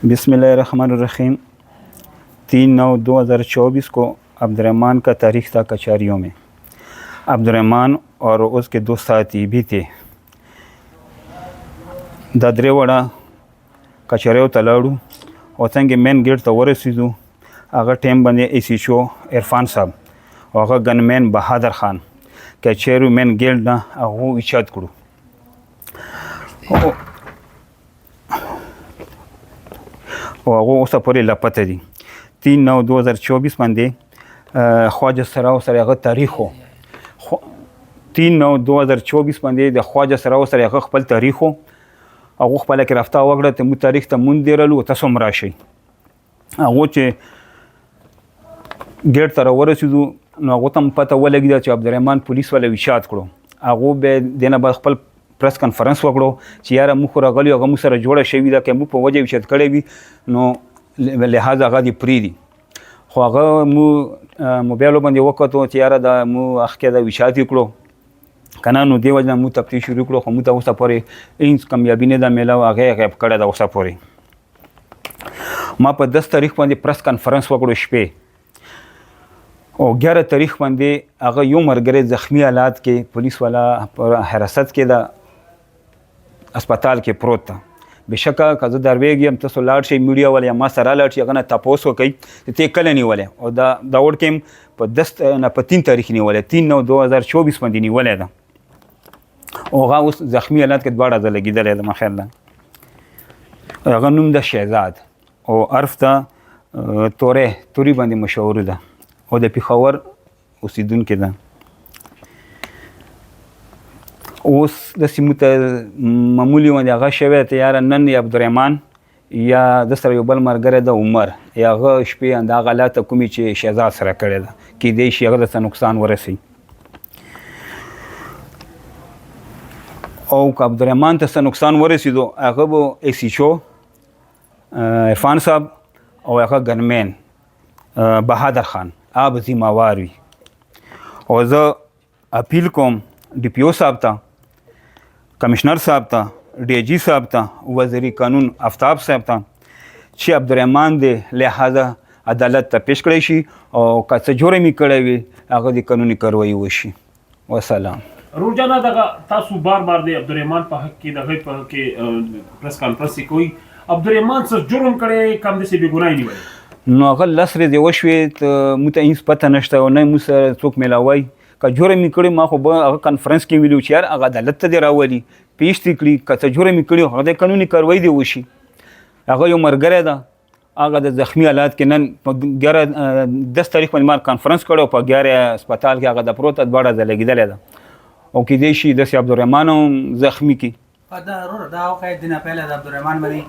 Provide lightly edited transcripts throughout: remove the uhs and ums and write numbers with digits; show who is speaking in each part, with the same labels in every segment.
Speaker 1: बिस्मिल्लाहिर्रहमानिर्रहीम 3/9/2024 को अब्दुर्रहमान का तारीख था कचहरियों में। अब्दुर्रहमान और उसके दो साथी भी थे। ददरेवाड़ा कचहरियों तलाड़ू और संगे मेन गेट तो वरसीदू अगर टेम बने एसीचो इरफान साहब और गनमैन बहादुर खान कचहरी मेन गेट ना अगो इचाद करू और उस पर लापता दी 3/9/2024 बंदे ख्वाजा सराव सर अगर तारीख हो 3/9/2024 बंदे द ख्वाजा सराव सर अगर खपल तारीख हो और खपल के रफ्ता वगड़ा ते तारीख त मुंदेरलू तसम राशि अगो चे गेट तर वरसीदू अगो तम पता वलगी दा च अब्दुर्रहमान पुलिस वाले विचार करो अगो बे देना बाद खपल प्रेस कॉन्फ्रेंस वकड़ो چې یاره موږ راغلی هغه موږ سره جوړه شوې ده که موږ په وجه وچت کړی وي نو لحاظ هغه دې پرېږدي خو هغه موبایل باندې وکتو چې یاره دا موږ اخکې دا وچات یې کړو که نه نو دې وجه نه موږ تفتیش شروع کړو خو موږ ته اوسه پورې هیڅ کامیابي نه ده میلاو هغه غیب کړی ده اوسه پورې ما په 10 تاریخ باندې پریس کانفرنس وکړو شپې او 11 تاریخ باندې هغه یو مرګري زخمی حالات کې پولیس والا پر حراست کې ده अस्पताल کې پروت ده بشکه کزه درویږم تاسو لاړ شي میډیا ولې ما سره لاړ شي هغه نه تاسو کوي ته کله نیولې او دا وړ کې په 10 نه په 3 تاریخ نیولې 3/9/2024 باندې نیولې ده او هغه اوس زخمی حالات کې دواړه ځله لګیدل ده مخیر ده هغه نوم د شهزاد او عرف ته توري باندې مشهور ده او د پیښور اوسیدونکو ده اوس د سیمو ته معمولی باندې هغه شوی ته یاره نن یا عبدالرحمن یا د سره یو بل ملګری د عمر یا هغه شپې همدغه حالات کومې چې شهزاد سره کړې ده کیدای شي هغه ته نقصان ورسوي او که عبدالرحمن ته څه نقصان ورسېدو هغه به ایسیچو عرفان صاحب او هغه ګنمین بهادر خان هغه به ذمہوار وي او زه اپیل کوم डी पी ओ صاحب ته کمشنر صاحب ته डी جی صاحب ته وزیر قانون آفتاب صاحب ته چې عبدالرحمن د لحاظه عدالت ته پیش کړی شي او که څه جرم یې کړی وي هغه د قانوني کاروایي وشي وسلام
Speaker 2: روزانه دغه تاسو بار د عبدالرحمن په حق کې دغه په کې پریس کانفرنس کوي عبدالرحمن څه جرم کړی کم دې به ګناه نیولې
Speaker 1: نو هغه لسرې دی وشوې ته موږ ته هېڅ پته نشته او نه موږ سره څوک میلاوی که جرم یې کړی ما خو به هغه کانفرنس کې ویلو چې یار هغه عدالت ته دې راولي پیش دې کړي که څه جرم یې کړي هغه د قانوني کاروایي دې وشي هغه یو ملګری ده هغه د زخمی حالات کې نن په 10 تاریخ باندې ما کانفرنس کړی او په 11 هسپتال کې هغه د پروت دواړه ځله لګېدلی ده او کیدای شي داسې عبدالرحمن هم زخمی کړي
Speaker 3: دا واقع دنه پهله د عبدالرحمن باندې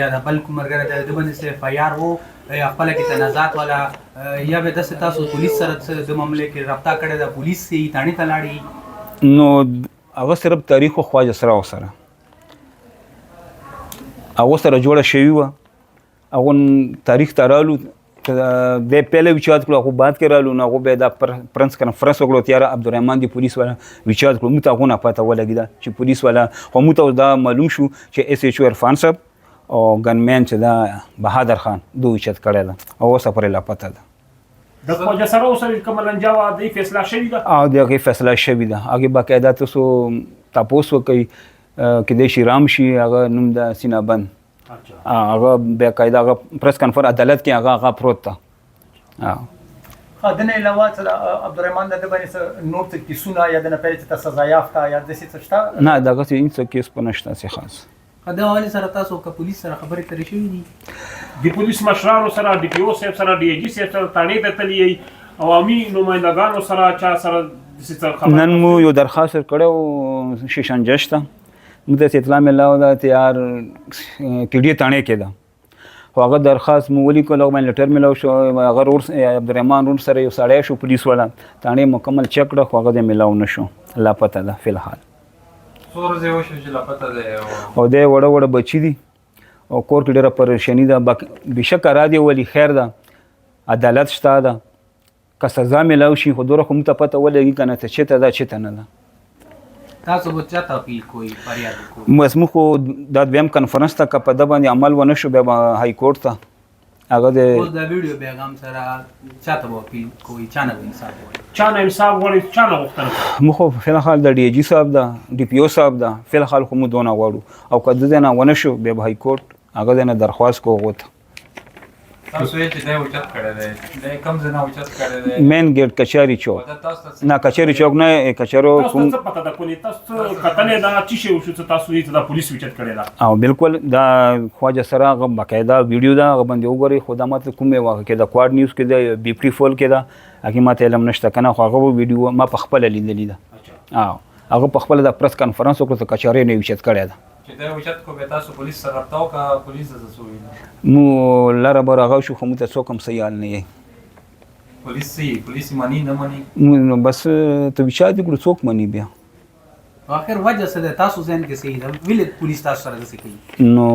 Speaker 3: یا د بل کوم مرګره د باندې اف آی آر وو یا خپل کې تنازعات والا یا به د تاسو پولیس سره د معاملې کې رابطه کړې ده پولیس یې تانی تلاړي
Speaker 1: نو هغه صرف تاریخ خو خواجه سره سره هغه سره جوړه شوی و هغه تاریخ ترالو د پهله وچات کړو خو بعد کې رالو نو هغه به د پرنس کانفرنس وکړو تیار عبدالرحمن دی پولیس والا وچات کړو مته هغه نه پته ولګی دا چې پولیس والا خو مته دا معلوم شو چې اس ایچ او عرفان صاحب او ګنمین چې دا بهادر خان دوی وچات کړی ده او سفر لا پته ده
Speaker 2: د خواجه سره سره کوم لنجاو د فیصله شوی ده
Speaker 1: او دغه فیصله شوی ده هغه باقاعده تاسو کوي کې د شیرام شي هغه نوم د سینابند هغه باقاعده هغه پریس کانفرنس عدالت کې هغه پروت ده
Speaker 3: دنه علاوه عبدالرحمن د باندې نور څه کیسونه یا د نه پېچ ته سزا یافته یا د څه شته
Speaker 1: نه دغه څه کیس پنهشته څه خاص
Speaker 3: دا حواله سره تاسو که پولیس سره خبرې ترې شوې دي
Speaker 2: د پولیس مشرانو سره डी पी او صاحب سره डी جی صاحب سره تانی ته تللی عوامي نمائندگانو سره چا سره د خبر
Speaker 1: نن مو یو درخواست کړو شیشنجش ته موږ ته اطلاع ملاو دا تیار کډی تانی کې ده هغه درخواست مو ولیکل او باندې لټر ملاو شو هغه ور عبدالرحمن رون سره یو سړی شو پولیس والا تانی مکمل چک کړ خو هغه ملاو نشو لا پته ده فلحال
Speaker 3: سورزه وشو چې لا پته ده
Speaker 1: او د وړه بچی دي او کور کې ډېره پریشانی ده بشک را دی ولی خیر ده عدالت شته ده که سزا ملاو شي خو دوره خو موږ ته پته ولګي که نه ته چېرته ده چېرته نه ده
Speaker 3: تاسو به چاته اپیل کوئ فریاد وکړو
Speaker 1: بس موږ خو دا دویم کنفرنس ته که په ده باندې عمل ونه شو بیا به های کورټ ته هغه د
Speaker 3: اوس دا ویډیو پیغام سره چاته به اپیل کوئ چا نه به انصاف غواړئ
Speaker 2: چا نه انصاف غواړي چا نه غوښتنه
Speaker 1: موږ خو فی الحال د ډي جي صاحب ده ډي پی او صاحب ده فی الحال خو موږ دونه غواړو او که د دې نه ونه شو بیا به های کورټ هغه د نه درخواست کوو هغو ته
Speaker 4: تاسو یې چې دا اوچت کړی دی دا کوم ځای نه اوچت کړی دی
Speaker 1: مین ګیټ کچاري چوک
Speaker 4: دا تاسو ته
Speaker 1: نه کچاري چوک نه کچارو
Speaker 2: تاسو
Speaker 1: کوم
Speaker 2: ته څه پته ده کونې تاسو کتنې دا څه شی وشو چې تاسو یې د پولیس وچت کړی ده
Speaker 1: او بالکل دا خواجه سره هغه باقاعده ویډیو ده هغه باندې وګورئ خو دا ماته کومې واقع کې د کوارډ نیوز کې ده بی پری فول کې ده هغې ماته علم نشته که نه خو هغه ویډیو ما په خپله لیدلې ده هغه په خپله د پریس کنفرنس وکړو ته کچارۍ نه یې اوچت کړی ده
Speaker 4: چې دا اوچت کو به تاسو پولیس سره رابطه وکړه پولیس د څه ویل
Speaker 1: مو لاره به راغو شو خو موږ ته څوک هم څه یال نه یې
Speaker 4: پولیس مانی نه مانی
Speaker 1: نو بس ته وچا دې کړو څوک مني بیا
Speaker 3: اخر وجه څه ده تاسو ذهن کې صحیح ده ولې پولیس تاسو سره داسې کوي
Speaker 1: نو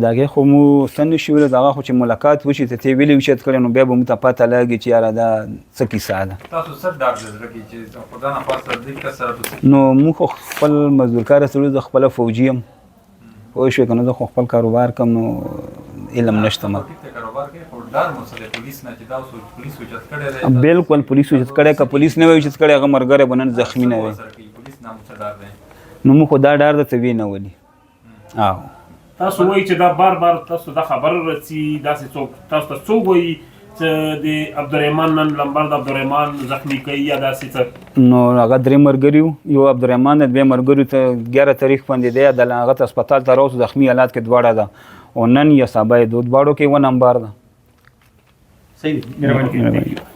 Speaker 1: د هغې خو مو څه نه شي ویلی د هغه خو چې ملاقات وشي ته ته ویلې اوچت کړی نو بیا به موږ ته پته لګي چې یاره دا څه کیسه ده
Speaker 4: تاسو څه ډار د زړه کې چې خدا نه پاسه دې کس سره به
Speaker 1: نو موږ خو خپل مزدور کار سره زه خپله فوجي یم پوه شوې که نه زه خو خپل کاروبار کوم نو علم نشته ما
Speaker 4: کاروبار کې خو ډار مو څه دی پولیس نه چې دا اوس پولیس اوچت کړی دی
Speaker 1: بالکل پولیس اوچت کړی که پولیس نه وی اوچت کړی هغه مرګری به نن زخمي نه وی
Speaker 4: پولیس نه مو څه ډار دی
Speaker 1: نو موږ خو دا ډار درته وی نه ولي
Speaker 2: تاسو وایي چې دا بار بار تاسو دا خبر رسي داسې څوک تاسو ته څوک وایي چې د عبدالرحمن نن لمبر د عبدالرحمن زخمي کوي یا داسې څه
Speaker 1: نو هغه درې ملګري وو یو عبدالرحمن د دوی ملګرو ته 11 تاریخ باندې دی د هغه ته هسپتال ته راوستو زخمي حالات کې دواړه ده او نن یا سبا یې دواړو کې 1 نمبر ده
Speaker 2: صحیح مهرباني